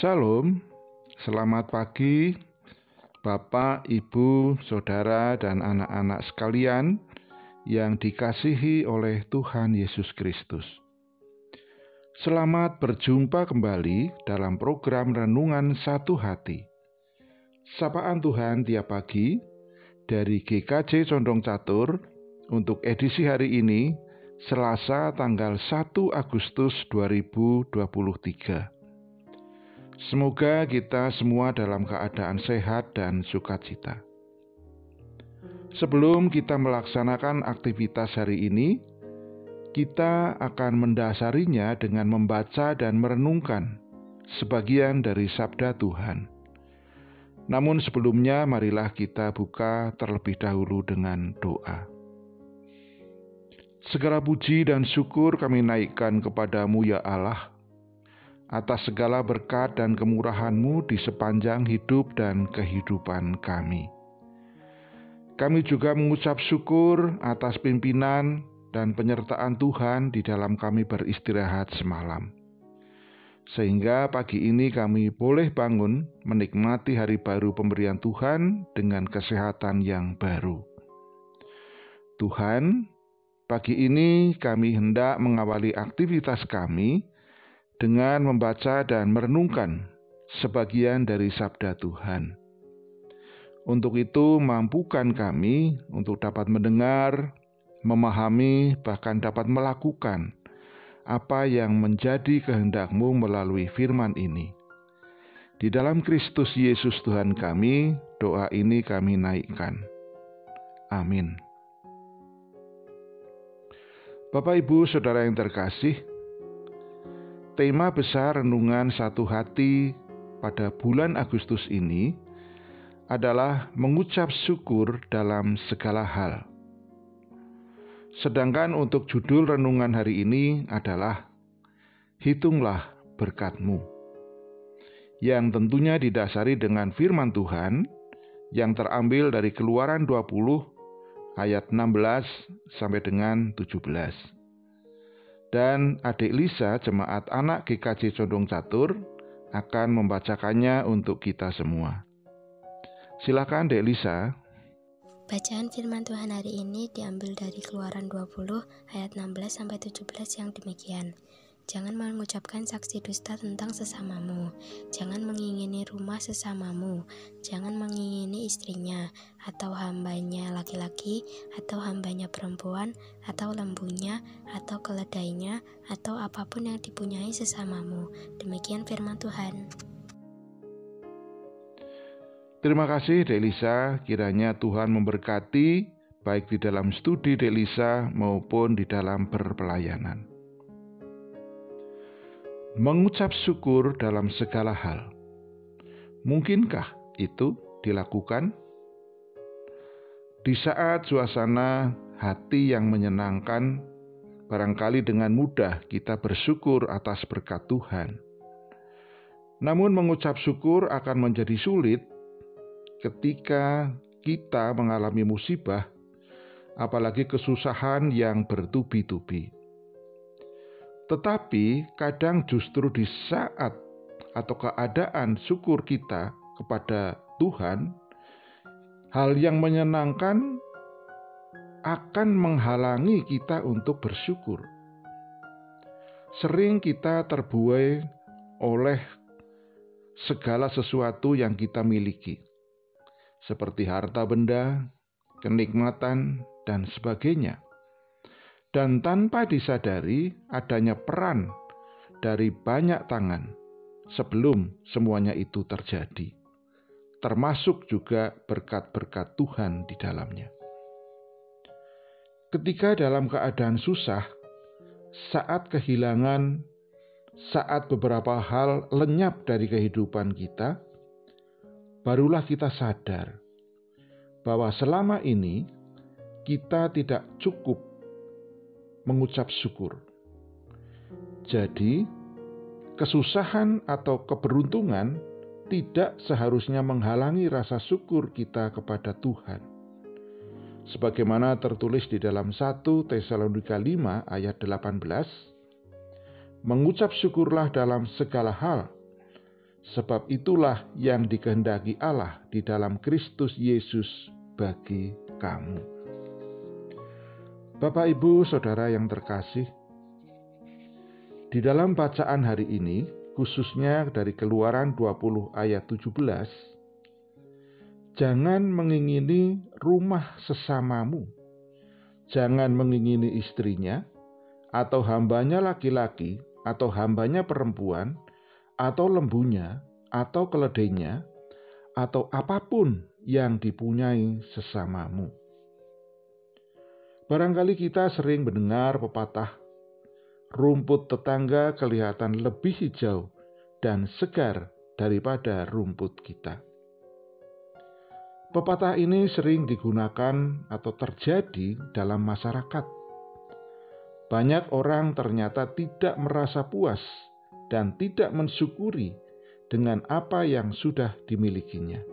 Shalom, selamat pagi Bapak, Ibu, Saudara, dan anak-anak sekalian yang dikasihi oleh Tuhan Yesus Kristus. Selamat berjumpa kembali dalam program Renungan Satu Hati. Sapaan Tuhan tiap pagi dari GKJ Condong Catur untuk edisi hari ini, Selasa tanggal 1 Agustus 2023. Semoga kita semua dalam keadaan sehat dan sukacita. Sebelum kita melaksanakan aktivitas hari ini, kita akan mendasarinya dengan membaca dan merenungkan sebagian dari sabda Tuhan. Namun sebelumnya, marilah kita buka terlebih dahulu dengan doa. Segala puji dan syukur kami naikkan kepadamu ya Allah, atas segala berkat dan kemurahan-Mu di sepanjang hidup dan kehidupan kami. Kami juga mengucap syukur atas pimpinan dan penyertaan Tuhan di dalam kami beristirahat semalam. Sehingga pagi ini kami boleh bangun menikmati hari baru pemberian Tuhan dengan kesehatan yang baru. Tuhan, pagi ini kami hendak mengawali aktivitas kami dengan membaca dan merenungkan sebagian dari sabda Tuhan. Untuk itu, mampukan kami untuk dapat mendengar, memahami, bahkan dapat melakukan apa yang menjadi kehendak-Mu melalui firman ini. Di dalam Kristus Yesus Tuhan kami, doa ini kami naikkan. Amin. Bapak, Ibu, Saudara yang terkasih, tema besar Renungan Satu Hati pada bulan Agustus ini adalah mengucap syukur dalam segala hal. Sedangkan untuk judul renungan hari ini adalah Hitunglah Berkat-Mu, yang tentunya didasari dengan firman Tuhan yang terambil dari Keluaran 20 ayat 16 sampai dengan 17. Dan adik Lisa, jemaat anak GKJ Condong Catur, akan membacakannya untuk kita semua. Silakan, Dek Lisa. Bacaan firman Tuhan hari ini diambil dari Keluaran 20 ayat 16 sampai 17 yang demikian. Jangan mengucapkan saksi dusta tentang sesamamu. Jangan mengingini rumah sesamamu. Jangan mengingini istrinya, atau hambanya laki-laki, atau hambanya perempuan, atau lembunya, atau keledainya, atau apapun yang dipunyai sesamamu. Demikian firman Tuhan. Terima kasih, Dek Lisa. Kiranya Tuhan memberkati baik di dalam studi Dek Lisa maupun di dalam berpelayanan. Mengucap syukur dalam segala hal. Mungkinkah itu dilakukan? Di saat suasana hati yang menyenangkan, barangkali dengan mudah kita bersyukur atas berkat Tuhan. Namun mengucap syukur akan menjadi sulit ketika kita mengalami musibah, apalagi kesusahan yang bertubi-tubi. Tetapi kadang justru di saat atau keadaan syukur kita kepada Tuhan, hal yang menyenangkan akan menghalangi kita untuk bersyukur. Sering kita terbuai oleh segala sesuatu yang kita miliki, seperti harta benda, kenikmatan, dan sebagainya. Dan tanpa disadari adanya peran dari banyak tangan sebelum semuanya itu terjadi, termasuk juga berkat-berkat Tuhan di dalamnya. Ketika dalam keadaan susah, saat kehilangan, saat beberapa hal lenyap dari kehidupan kita, barulah kita sadar bahwa selama ini kita tidak cukup mengucap syukur. Jadi, kesusahan atau keberuntungan tidak seharusnya menghalangi rasa syukur kita kepada Tuhan. Sebagaimana tertulis di dalam 1 Tesalonika 5 ayat 18, mengucap syukurlah dalam segala hal, sebab itulah yang dikehendaki Allah di dalam Kristus Yesus bagi kamu. Bapak, Ibu, Saudara yang terkasih, di dalam bacaan hari ini, khususnya dari Keluaran 20 ayat 17, jangan mengingini rumah sesamamu, jangan mengingini istrinya, atau hambanya laki-laki, atau hambanya perempuan, atau lembunya, atau keledainya, atau apapun yang dipunyai sesamamu. Barangkali kita sering mendengar pepatah, rumput tetangga kelihatan lebih hijau dan segar daripada rumput kita. Pepatah ini sering digunakan atau terjadi dalam masyarakat. Banyak orang ternyata tidak merasa puas dan tidak mensyukuri dengan apa yang sudah dimilikinya.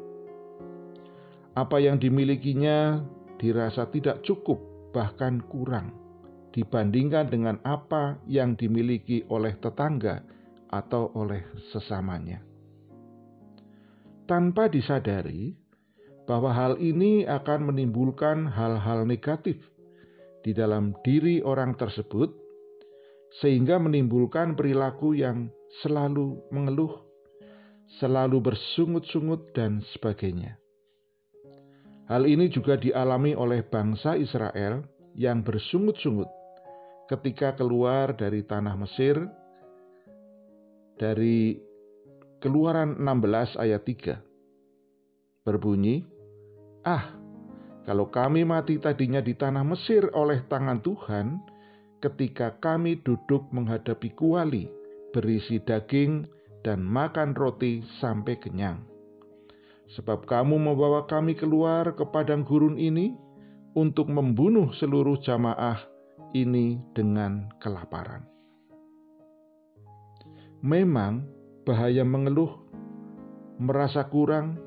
Apa yang dimilikinya dirasa tidak cukup, bahkan kurang, dibandingkan dengan apa yang dimiliki oleh tetangga atau oleh sesamanya. Tanpa disadari bahwa hal ini akan menimbulkan hal-hal negatif di dalam diri orang tersebut, sehingga menimbulkan perilaku yang selalu mengeluh, selalu bersungut-sungut, dan sebagainya. Hal ini juga dialami oleh bangsa Israel yang bersungut-sungut ketika keluar dari tanah Mesir, dari Keluaran 16 ayat 3. Berbunyi, kalau kami mati tadinya di tanah Mesir oleh tangan Tuhan, ketika kami duduk menghadapi kuali berisi daging dan makan roti sampai kenyang. Sebab kamu membawa kami keluar ke padang gurun ini untuk membunuh seluruh jamaah ini dengan kelaparan. Memang bahaya mengeluh, merasa kurang,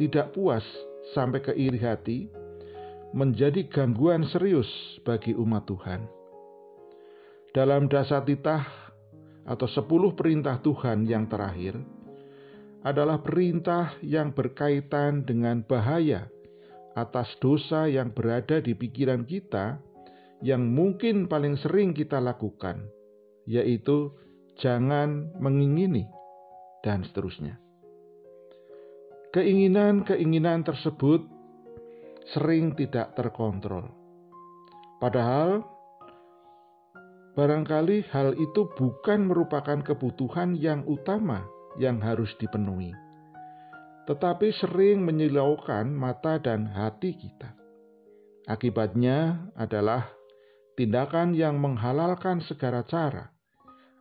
tidak puas, sampai ke iri hati, menjadi gangguan serius bagi umat Tuhan. Dalam Dasatitah atau 10 perintah Tuhan yang terakhir, adalah perintah yang berkaitan dengan bahaya atas dosa yang berada di pikiran kita, yang mungkin paling sering kita lakukan, yaitu jangan mengingini, dan seterusnya. Keinginan-keinginan tersebut sering tidak terkontrol. Padahal, barangkali hal itu bukan merupakan kebutuhan yang utama yang harus dipenuhi, tetapi sering menyilaukan mata dan hati kita. Akibatnya adalah tindakan yang menghalalkan segala cara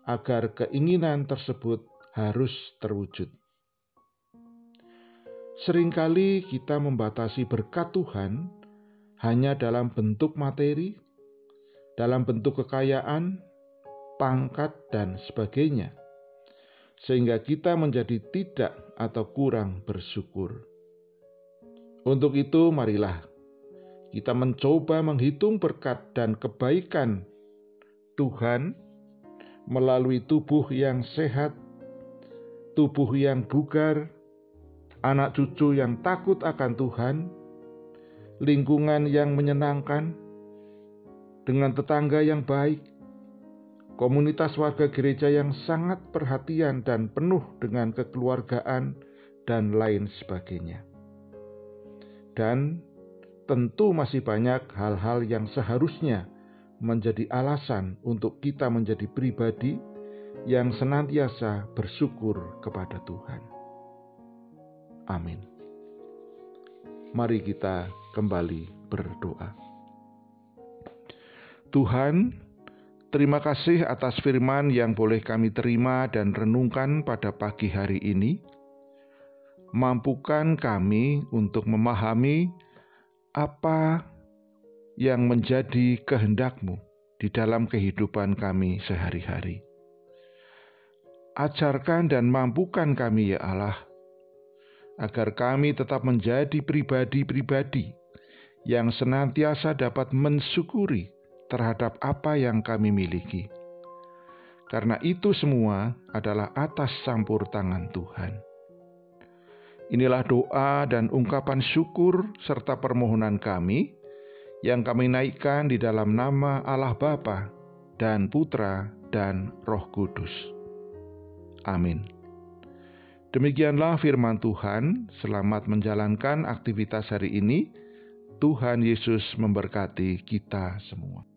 agar keinginan tersebut harus terwujud. Seringkali kita membatasi berkat Tuhan hanya dalam bentuk materi, dalam bentuk kekayaan, pangkat, dan sebagainya, sehingga kita menjadi tidak atau kurang bersyukur. Untuk itu, marilah kita mencoba menghitung berkat dan kebaikan Tuhan melalui tubuh yang sehat, tubuh yang bugar, anak cucu yang takut akan Tuhan, lingkungan yang menyenangkan, dengan tetangga yang baik, komunitas warga gereja yang sangat perhatian dan penuh dengan kekeluargaan, dan lain sebagainya. Dan tentu masih banyak hal-hal yang seharusnya menjadi alasan untuk kita menjadi pribadi yang senantiasa bersyukur kepada Tuhan. Amin. Mari kita kembali berdoa. Tuhan, terima kasih atas firman yang boleh kami terima dan renungkan pada pagi hari ini. Mampukan kami untuk memahami apa yang menjadi kehendak-Mu di dalam kehidupan kami sehari-hari. Ajarkan dan mampukan kami, ya Allah, agar kami tetap menjadi pribadi-pribadi yang senantiasa dapat mensyukuri terhadap apa yang kami miliki. karena itu semua adalah atas campur tangan Tuhan. Inilah doa dan ungkapan syukur serta permohonan kami yang kami naikkan di dalam nama Allah Bapa dan Putra dan Roh Kudus. Amin. Demikianlah firman Tuhan. Selamat menjalankan aktivitas hari ini. Tuhan Yesus memberkati kita semua.